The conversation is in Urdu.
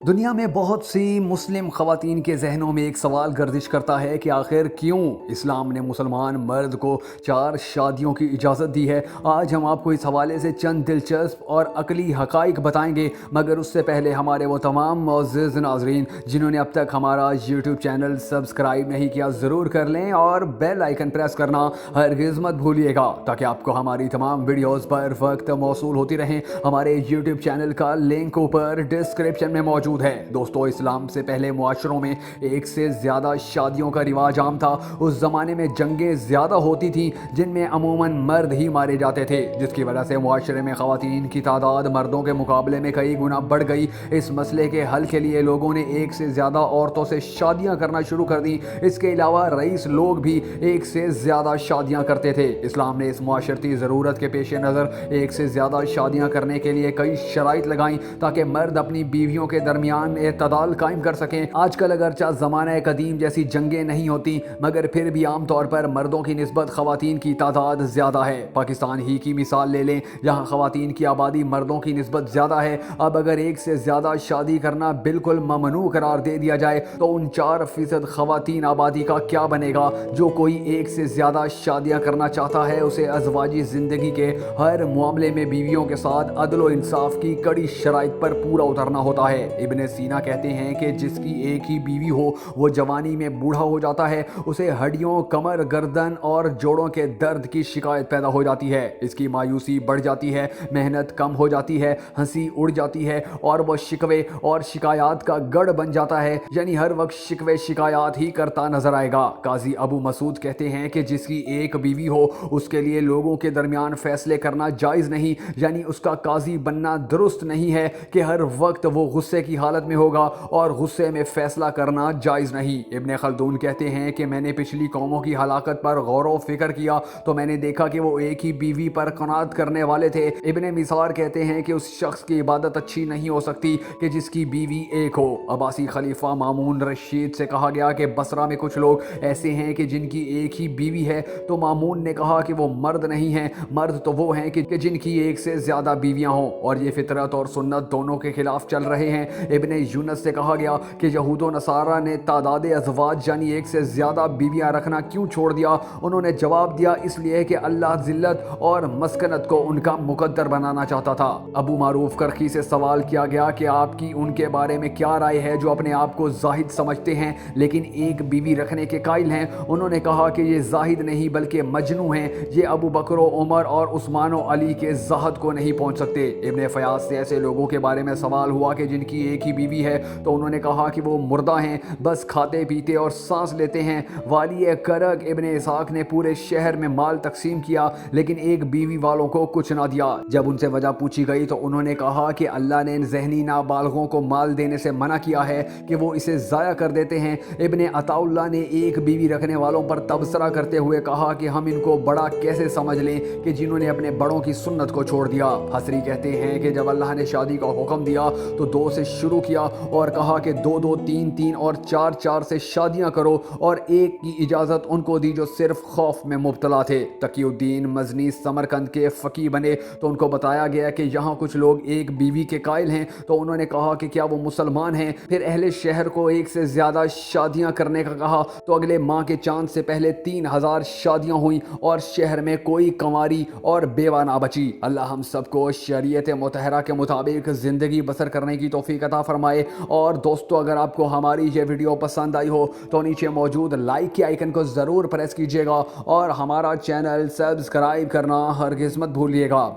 دنیا میں بہت سی مسلم خواتین کے ذہنوں میں ایک سوال گردش کرتا ہے کہ آخر کیوں اسلام نے مسلمان مرد کو 4 شادیوں کی اجازت دی ہے۔ آج ہم آپ کو اس حوالے سے چند دلچسپ اور عقلی حقائق بتائیں گے، مگر اس سے پہلے ہمارے وہ تمام معزز ناظرین جنہوں نے اب تک ہمارا یوٹیوب چینل سبسکرائب نہیں کیا ضرور کر لیں اور بیل آئیکن پریس کرنا ہرگز مت بھولیے گا تاکہ آپ کو ہماری تمام ویڈیوز پر وقت موصول ہوتی رہیں۔ ہمارے یوٹیوب چینل کا لنک اوپر ڈسکرپشن میں موجود ہے۔ دوستو، اسلام سے پہلے معاشروں میں ایک سے زیادہ شادیوں کا رواج عام تھا۔ اس زمانے میں جنگیں زیادہ ہوتی تھیں جن میں عموماً مرد ہی مارے جاتے تھے، جس کی وجہ سے معاشرے میں خواتین کی تعداد مردوں کے مقابلے میں کئی گنا بڑھ گئی۔ اس مسئلے کے حل کے لیے لوگوں نے ایک سے زیادہ عورتوں سے شادیاں کرنا شروع کر دیں۔ اس کے علاوہ رئیس لوگ بھی ایک سے زیادہ شادیاں کرتے تھے۔ اسلام نے اس معاشرتی ضرورت کے پیش نظر ایک سے زیادہ شادیاں کرنے کے لیے کئی شرائط لگائیں تاکہ مرد اپنی بیویوں کے درمیان اعتدال قائم کر سکیں۔ آج کل اگرچہ زمانہ قدیم جیسی جنگیں نہیں ہوتی، مگر پھر بھی عام طور پر مردوں کی نسبت خواتین کی تعداد زیادہ ہے۔ پاکستان ہی کی مثال لے لیں، جہاں خواتین کی آبادی مردوں کی نسبت زیادہ ہے۔ اب اگر ایک سے زیادہ شادی کرنا بالکل ممنوع قرار دے دیا جائے تو ان 4% خواتین آبادی کا کیا بنے گا؟ جو کوئی ایک سے زیادہ شادیاں کرنا چاہتا ہے، اسے ازواجی زندگی کے ہر معاملے میں بیویوں کے ساتھ عدل و انصاف کی کڑی شرائط پر پورا اترنا ہوتا ہے۔ ابن سینا کہتے ہیں کہ جس کی ایک ہی بیوی ہو وہ جوانی میں بوڑھا ہو جاتا ہے، اسے ہڈیوں، کمر، گردن اور جوڑوں کے درد کی شکایت پیدا ہو جاتی ہے، اس کی مایوسی بڑھ جاتی ہے، محنت کم ہو جاتی ہے، ہنسی اڑ جاتی ہے اور وہ شکوے اور شکایات کا گڑھ بن جاتا ہے، یعنی ہر وقت شکوے شکایات ہی کرتا نظر آئے گا۔ قاضی ابو مسعود کہتے ہیں کہ جس کی ایک بیوی ہو اس کے لیے لوگوں کے درمیان فیصلے کرنا جائز نہیں، یعنی اس کا قاضی بننا درست نہیں ہے کہ ہر وقت وہ غصے کی حالت میں ہوگا اور غصے میں فیصلہ کرنا جائز نہیں۔ ابن خلدون کہتے ہیں کہ میں نے پچھلی قوموں کی ہلاکت پر غور و فکر کیا تو میں نے دیکھا کہ وہ ایک ہی بیوی پر قناعت کرنے والے تھے۔ ابن مثار کہتے ہیں کہ اس شخص کی عبادت اچھی نہیں ہو سکتی کہ جس کی بیوی ایک ہو۔ عباسی خلیفہ مامون رشید سے کہا گیا کہ بصرہ میں کچھ لوگ ایسے ہیں کہ جن کی ایک ہی بیوی ہے، تو مامون نے کہا کہ وہ مرد نہیں ہیں، مرد تو وہ ہیں کہ جن کی ایک سے زیادہ بیویاں ہوں، اور یہ فطرت اور سنت دونوں کے خلاف چل رہے ہیں۔ ابن یونس سے کہا گیا کہ یہود و نصارہ نے تعداد ازواج یعنی ایک سے زیادہ بیویاں رکھنا کیوں چھوڑ دیا؟ انہوں نے جواب دیا، اس لیے کہ اللہ ذلت اور مسکنت کو ان کا مقدر بنانا چاہتا تھا۔ ابو معروف کرخی سے سوال کیا گیا کہ آپ کی ان کے بارے میں کیا رائے ہے جو اپنے آپ کو زاہد سمجھتے ہیں لیکن ایک بیوی رکھنے کے قائل ہیں؟ انہوں نے کہا کہ یہ زاہد نہیں بلکہ مجنوں ہیں، یہ ابو بکر و عمر اور عثمان و علی کے زہد کو نہیں پہنچ سکتے۔ ابن فیاض سے ایسے لوگوں کے بارے میں سوال ہوا کہ جن کی ایک ہی بیوی ہے، تو انہوں نے کہا کہ وہ مردہ ہیں، بس کھاتے پیتے اور سانس لیتے ہیں۔ والی کرگ ابن اسحاق نے پورے شہر میں مال تقسیم کیا لیکن ایک بیوی والوں کو کچھ نہ دیا۔ جب ان سے وجہ پوچھی گئی تو انہوں نے کہا کہ اللہ نے ذہنی نابالغوں کو مال دینے سے منع کیا ہے کہ وہ اسے ضائع کر دیتے ہیں۔ ابن عطا اللہ نے ایک بیوی رکھنے والوں پر تبصرہ کرتے ہوئے کہا کہ ہم ان کو بڑا کیسے سمجھ لیں کہ جنہوں نے اپنے بڑوں کی سنت کو چھوڑ دیا۔ حسری کہتے ہیں کہ جب اللہ نے شادی کا حکم دیا تو 2 سے شروع کیا اور کہا کہ 2 2 3 3 اور 4 4 سے شادیاں کرو، اور ایک کی اجازت ان کو دی جو صرف خوف میں مبتلا تھے۔ تقی الدین مزنی سمرقند کے فقیہ بنے تو ان کو بتایا گیا کہ یہاں کچھ لوگ ایک بیوی کے قائل ہیں، تو انہوں نے کہا کہ کیا وہ مسلمان ہیں؟ پھر اہل شہر کو ایک سے زیادہ شادیاں کرنے کا کہا تو اگلے ماہ کے چاند سے پہلے 3000 شادیاں ہوئیں اور شہر میں کوئی کنواری اور بیوہ نہ بچی۔ اللہ ہم سب کو شریعت مطہرہ کے مطابق زندگی بسر کرنے کی توفیق عطا فرمائے۔ اور دوستو، اگر آپ کو ہماری یہ ویڈیو پسند آئی ہو تو نیچے موجود لائک کے آئیکن کو ضرور پریس کیجیے گا اور ہمارا چینل سبسکرائب کرنا ہرگز مت بھولیے گا۔